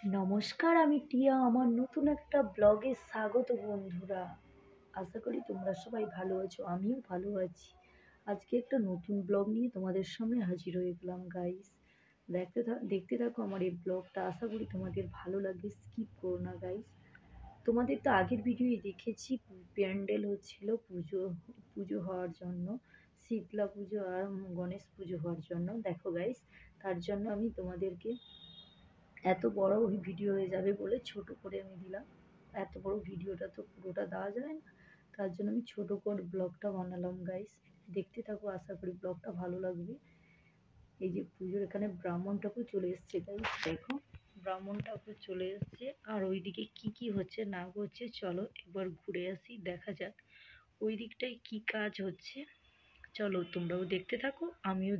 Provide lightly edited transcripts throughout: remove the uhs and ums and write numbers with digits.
নমস্কার, আমি টিয়া। আমার নতুন একটা ব্লগে স্বাগত বন্ধুরা। আশা করি তোমরা সবাই ভালো আছো, আমিও ভালো আছি। আজকে একটা নতুন ব্লগ নিয়ে তোমাদের সামনে হাজির হয়ে গেলাম গাইস। দেখতে থাকো আমার এই ব্লগটা, আশা করি তোমাদের ভালো লাগবে, স্কিপ করো না গাইস। তোমাদের তো আগের ভিডিওই দেখেছি, প্যান্ডেল হচ্ছিল পুজো পুজো হওয়ার জন্য, শীতলা পুজো আর গণেশ পুজো হওয়ার জন্য। দেখো গাইস, তার জন্য আমি তোমাদেরকে এত বড় ভিডিও হয়ে যাবে বলে ছোট করে আমি দিলাম। এত বড় ভিডিওটা তো পুরোটা দেওয়া যায় না, তার জন্য আমি ছোট করে ব্লগটা বানালাম গাইস। দেখতে থাকো, আশা করি ব্লগটা ভালো লাগবে। এই যে পুজোর এখানে ব্রাহ্মণ ঠাকুর চলে এসছে গাইস, দেখো ব্রাহ্মণ ঠাকুর চলে এসছে। আর ওইদিকে কি কি হচ্ছে না হচ্ছে চলো একবার ঘুরে আসি, দেখা যাক ওই দিকটায় কি কাজ হচ্ছে। চলো তোমরাও দেখতে থাকো, আমিও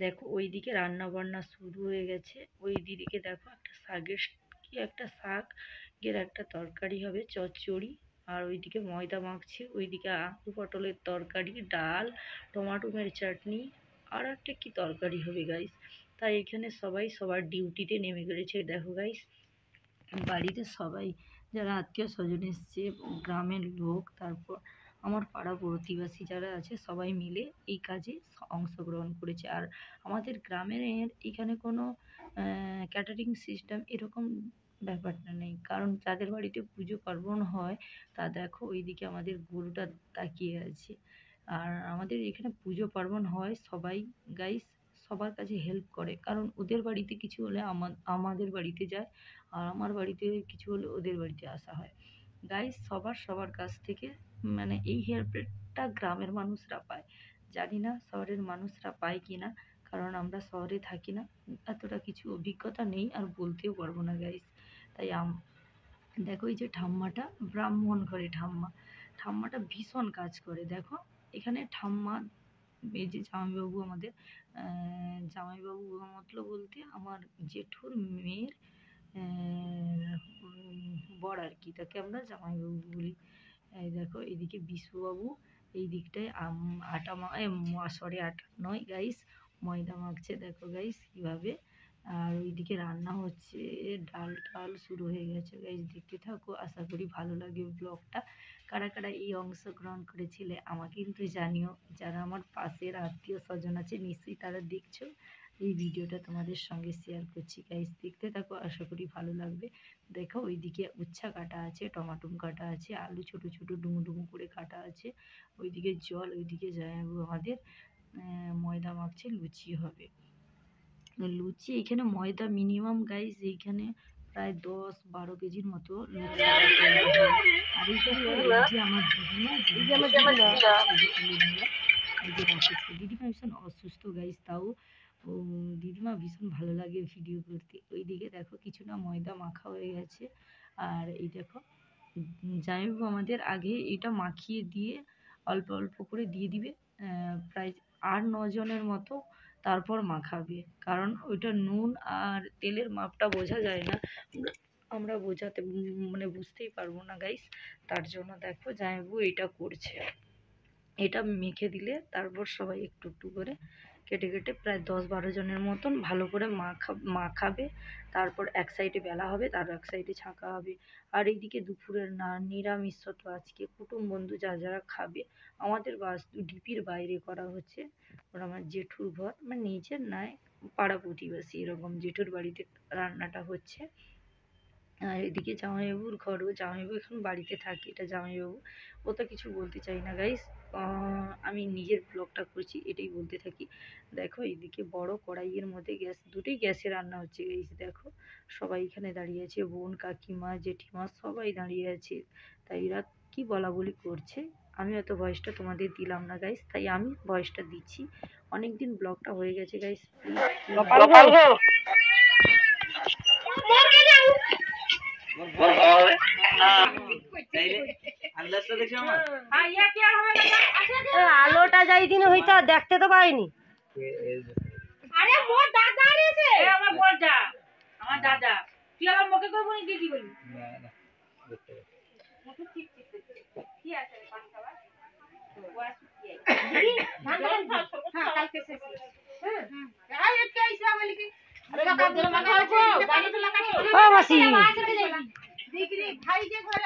দেখো ওইদিকে রান্না বান্না শুরু হয়ে গেছে। ওই দিদিকে দেখো একটা শাকের, কি একটা শাকের একটা তরকারি হবে, চচ্চড়ি। আর ওইদিকে ময়দা মাখছে, ওইদিকে আলু পটলের তরকারি, ডাল, টমাটোমের চাটনি, আর একটা কি তরকারি হবে গাইস। তাই এখানে সবাই সবার ডিউটিতে নেমে গেছে। দেখো গাইস, বাড়িতে সবাই যারা আত্মীয় স্বজন এসছে, গ্রামের লোক, তারপর আমার পাড়া প্রতিবেশী যারা আছে সবাই মিলে এই কাজে অংশগ্রহণ করেছে। আর আমাদের গ্রামের এখানে কোনো ক্যাটারিং সিস্টেম এরকম ব্যাপারটা নেই, কারণ যাদের বাড়িতে পুজো পার্বণ হয় তা দেখো ওইদিকে আমাদের গরুটা তাকিয়ে আছে। আর আমাদের এখানে পুজো পার্বণ হয়, সবাই গাইস সবার কাছে হেল্প করে, কারণ ওদের বাড়িতে কিছু হলে আমাদের বাড়িতে যায়, আর আমার বাড়িতে কিছু হলে ওদের বাড়িতে আসা হয় গাইস। সবার কাছ থেকে মানে এই হেল্পটা গ্রামের মানুষরা পায়। জানি না শহরের মানুষরা পায় কি না, কারণ আমরা শহরে থাকি না, এতটা কিছু অভিজ্ঞতা নেই আর বলতেও পারবো না গাইস। তাই দেখো এই যে ঠাম্মাটা, ব্রাহ্মণ ঘরে ঠাম্মাটা ভীষণ কাজ করে। দেখো এখানে ঠাম্মা, এই যে জামাইবাবু আমাদের, জামাইবাবু মতলব বলতে আমার জেঠুর মেয়ের বর আর কি, তাকে আমরা জামাইবাবু বলি। এই দেখো এদিকে বিশুবাবু এই দিকটায় আটা সরি আটা নয় গাইস, ময়দা মাখছে। দেখো গাইস কিভাবে। আর ওইদিকে রান্না হচ্ছে, ডাল টাল শুরু হয়ে গেছে গাইস। দেখতে থাকো, আশা করি ভালো লাগে ব্লগটা। কারা কারা এই অংশগ্রহণ করেছিলে আমাকে কিন্তু জানিও। যারা আমার পাশের আত্মীয় স্বজন আছে নিশ্চয়ই তারা দেখছো, এই ভিডিওটা তোমাদের সঙ্গে শেয়ার করছি গাইস। দেখতে থাকো, আশা করি ভালো লাগবে। দেখো ওইদিকে উচ্ছা কাটা আছে, টমাটো কাটা আছে, আলু ছোট ছোট ডুমু ডুমু করে কাটা আছে, ওইদিকে জল, ওইদিকে জামাইবাবু আমাদের ময়দা মাখছে, লুচি হবে। লুচি এখানে ময়দা মিনিমাম গাইস এইখানে প্রায় 10-12 কেজির মতো লুচি তৈরি হয়। আর এই দেখো এই যে আমার দিদিমা, এই যে রাকেশকে দিদিমা ভীষণ অসুস্থ গাইস, তাও দিদিমা ভীষণ ভালো লাগে ভিডিও করতে। ওইদিকে দেখো কিছুটা ময়দা মাখা হয়ে গেছে। আর এই দেখো জামাইবাবু আমাদের আগে এটা মাখিয়ে দিয়ে অল্প অল্প করে দিয়ে দিবে, প্রায় 8-9 জনের মতো, তারপর মাখাবে, কারণ ওইটা নুন আর তেলের মাপটা বোঝা যায় না, আমরা বোঝাতে মানে বুঝতেই পারবো না গাইস। তার জন্য দেখো জামাইবাবু এটা করছে। এটা মেখে দিলে তারপর সবাই একটু একটু করে কেটে কেটে প্রায় 10-12 জনের মতন ভালো করে মাখাবে। তারপর এক সাইডে বেলা হবে, তার এক সাইডে ছাঁকা হবে। আর এইদিকে দুপুরের নিরামিষ তো আজকে কুটুম বন্ধু যারা খাবে, আমাদের ডিপির বাইরে করা হচ্ছে। ওরা আমার জেঠুর ঘর, মানে নিজের নয়, পাড়া প্রতিবেশী এরকম জেঠুর বাড়িতে রান্নাটা হচ্ছে। আর এদিকে জামাইবাবুর ঘরও, জামাইবাবু এখন বাড়িতে থাকে, এটা জামাইবাবু। ও তো কিছু বলতে চাই না গাইস, আমি নিজের ব্লগটা করছি এটাই বলতে থাকি। দেখো এইদিকে বড় কড়াইয়ের মধ্যে দুটোই গ্যাসে রান্না হচ্ছে গাইস। দেখো সবাই এখানে দাঁড়িয়ে আছে, বোন, কাকিমা, জেঠিমা সবাই দাঁড়িয়ে আছে। তাই এরা কি বলা বলি করছে, আমি অত ভয়েসটা তোমাদের দিলাম না গাইস, তাই আমি ভয়েসটা দিচ্ছি। অনেকদিন ব্লগটা হয়ে গেছে গাইস, আলোটা যাই দিন হইতো দেখতে তো পাইনি। আরে মোর দাদা রেছে এ আমার বড়দা, আমার দাদা, তুই আমার মুখে কই বলি দিদি বলি না না দেখতে মুখে ঠিক ঠিক কি আছে পান খাওয়া ওয়া কি দিদি ধান হ্যাঁ কালকে শেষ হ্যাঁ এই কে আইছে বলি কি আরে কাল দিন মানে আছে গাড়ি তো লাগা মাসি। ডিগ্রি ভাই যে ঘরে